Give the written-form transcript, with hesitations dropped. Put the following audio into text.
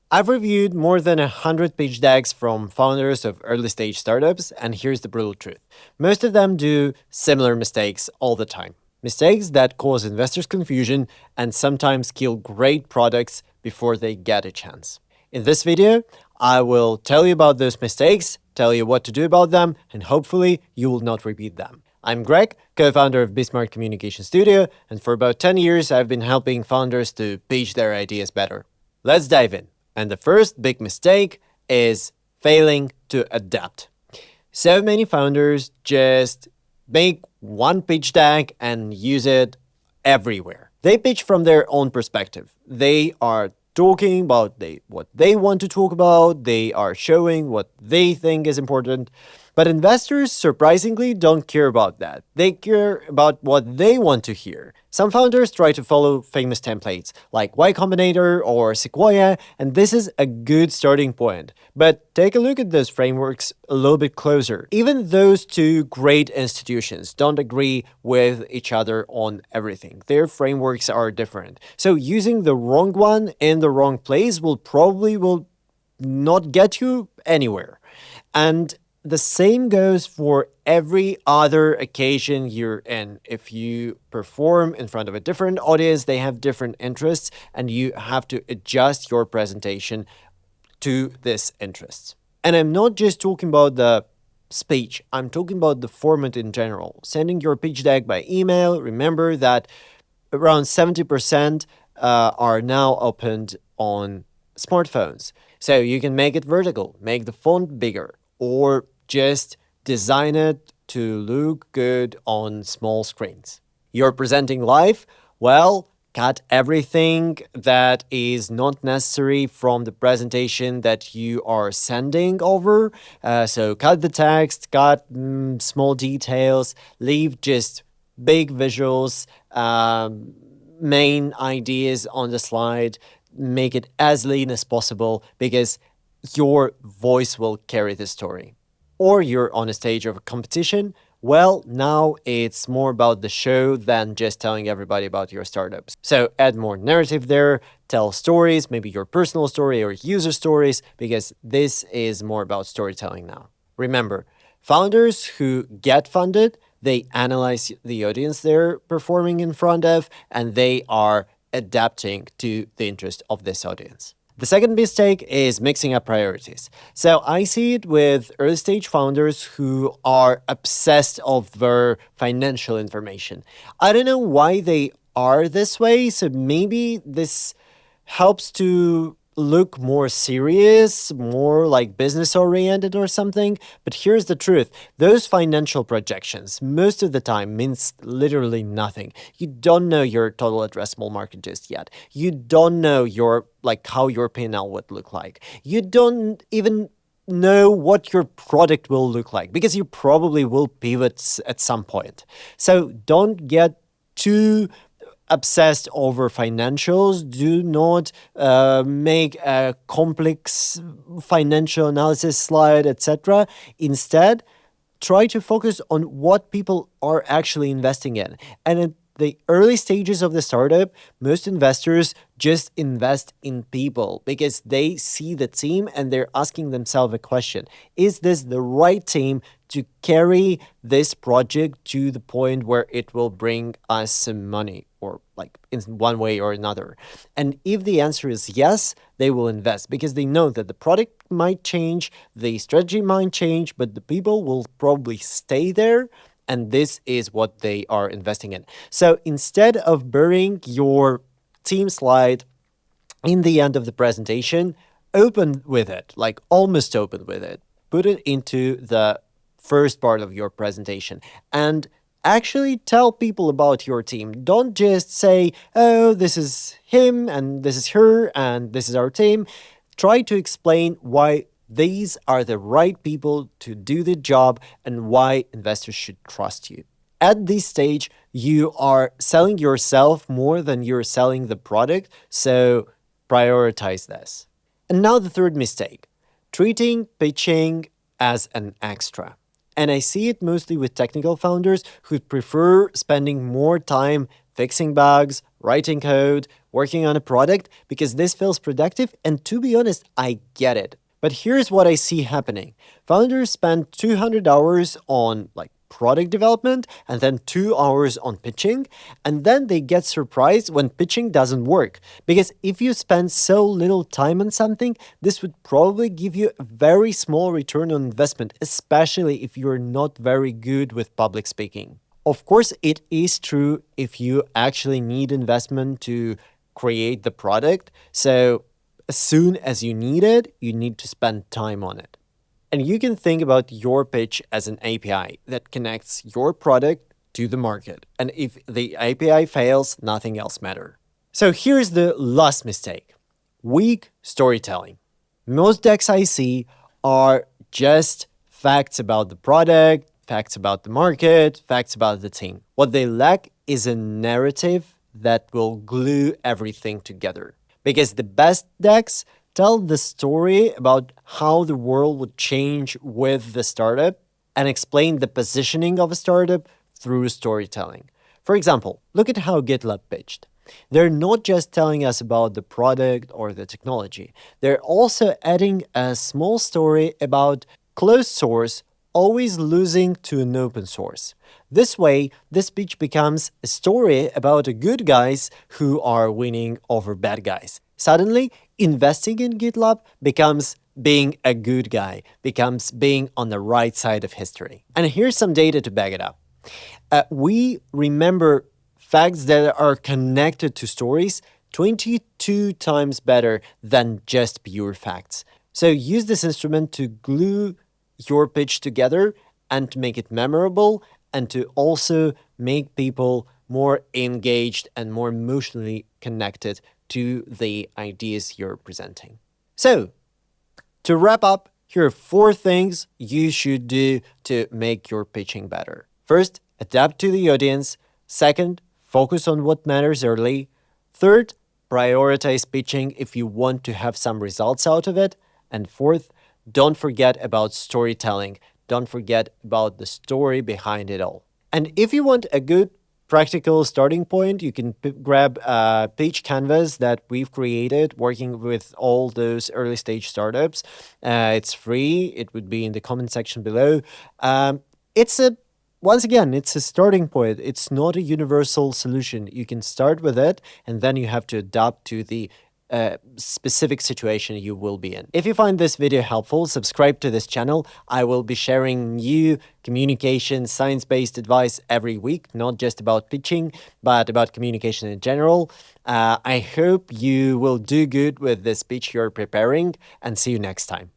I've reviewed more than 100 pitch decks from founders of early stage startups, and here's the brutal truth. Most of them do similar mistakes all the time. Mistakes that cause investors confusion and sometimes kill great products before they get a chance. In this video, I will tell you about those mistakes, tell you what to do about them, and hopefully you will not repeat them. I'm Greg, co-founder of Bismarck Communication Studio, and for about 10 years I've been helping founders to pitch their ideas better. Let's dive in. And the first big mistake is failing to adapt. So many founders just make one pitch deck and use it everywhere. They pitch from their own perspective. They are talking about what they want to talk about, they are showing what they think is important. But investors surprisingly don't care about that. They care about what they want to hear. Some founders try to follow famous templates like Y Combinator or Sequoia, and this is a good starting point. But take a look at those frameworks a little bit closer. Even those two great institutions don't agree with each other on everything. Their frameworks are different. So using the wrong one in the wrong place will not get you anywhere. And the same goes for every other occasion you're in. If you perform in front of a different audience, they have different interests, and you have to adjust your presentation to this interests. And I'm not just talking about the speech, I'm talking about the format in general. Sending your pitch deck by email, remember that around 70% are now opened on smartphones. So you can make it vertical, make the font bigger, or just design it to look good on small screens. You're presenting live? Well, cut everything that is not necessary from the presentation that you are sending over. So cut the text, cut small details, leave just big visuals, main ideas on the slide, make it as lean as possible because your voice will carry the story. Or you're on a stage of a competition, well, now it's more about the show than just telling everybody about your startups. So add more narrative there, tell stories, maybe your personal story or user stories, because this is more about storytelling now. Remember, founders who get funded, they analyze the audience they're performing in front of, and they are adapting to the interest of this audience. The second mistake is mixing up priorities. So I see it with early stage founders who are obsessed of their financial information. I don't know why they are this way, so maybe this helps to look more serious, more like business oriented or something. But here's the truth. Those financial projections most of the time means literally nothing. You don't know your total addressable market just yet. You don't know how your P&L would look like. You don't even know what your product will look like because you probably will pivot at some point. So don't get too obsessed over financials. Do not make a complex financial analysis slide, etc. Instead, try to focus on what people are actually investing in. And at the early stages of the startup, most investors just invest in people because they see the team and they're asking themselves a question. Is this the right team to carry this project to the point where it will bring us some money, or like in one way or another? And if the answer is yes, they will invest because they know that the product might change, the strategy might change, but the people will probably stay there. And this is what they are investing in. So instead of burying your team slide in the end of the presentation, open with it, like almost open with it. Put it into the first part of your presentation and actually tell people about your team. Don't just say, oh, this is him and this is her and this is our team. Try to explain why these are the right people to do the job and why investors should trust you. At this stage, you are selling yourself more than you're selling the product, so prioritize this. And now the third mistake, treating pitching as an extra. And I see it mostly with technical founders who prefer spending more time fixing bugs, writing code, working on a product, because this feels productive. And to be honest, I get it. But here's what I see happening. Founders spend 200 hours on like product development and then 2 hours on pitching. And then they get surprised when pitching doesn't work. Because if you spend so little time on something, this would probably give you a very small return on investment, especially if you're not very good with public speaking. Of course, it is true if you actually need investment to create the product. So as soon as you need it, you need to spend time on it. And you can think about your pitch as an API that connects your product to the market. And if the API fails, nothing else matters. So here's the last mistake: weak storytelling. Most decks I see are just facts about the product, facts about the market, facts about the team. What they lack is a narrative that will glue everything together. Because the best decks tell the story about how the world would change with the startup and explain the positioning of a startup through storytelling. For example, look at how GitLab pitched. They're not just telling us about the product or the technology, they're also adding a small story about closed source always losing to an open source. This way, this pitch becomes a story about good guys who are winning over bad guys. Suddenly, investing in GitLab becomes being a good guy, becomes being on the right side of history. And here's some data to back it up. We remember facts that are connected to stories 22 times better than just pure facts. So use this instrument to glue your pitch together and to make it memorable and to also make people more engaged and more emotionally connected to the ideas you're presenting. So, to wrap up, here are 4 things you should do to make your pitching better. First, adapt to the audience. Second, focus on what matters early. Third, prioritize pitching if you want to have some results out of it. And fourth, don't forget about storytelling. Don't forget about the story behind it all. And if you want a good practical starting point, you can grab a page canvas that we've created working with all those early stage startups. It's free. It would be in the comment section below. It's a Once again, it's a starting point. It's not a universal solution. You can start with it, and then you have to adapt to the specific situation you will be in. If you find this video helpful, subscribe to this channel. I will be sharing new communication, science-based advice every week, not just about pitching, but about communication in general. I hope you will do good with this pitch you're preparing, and see you next time.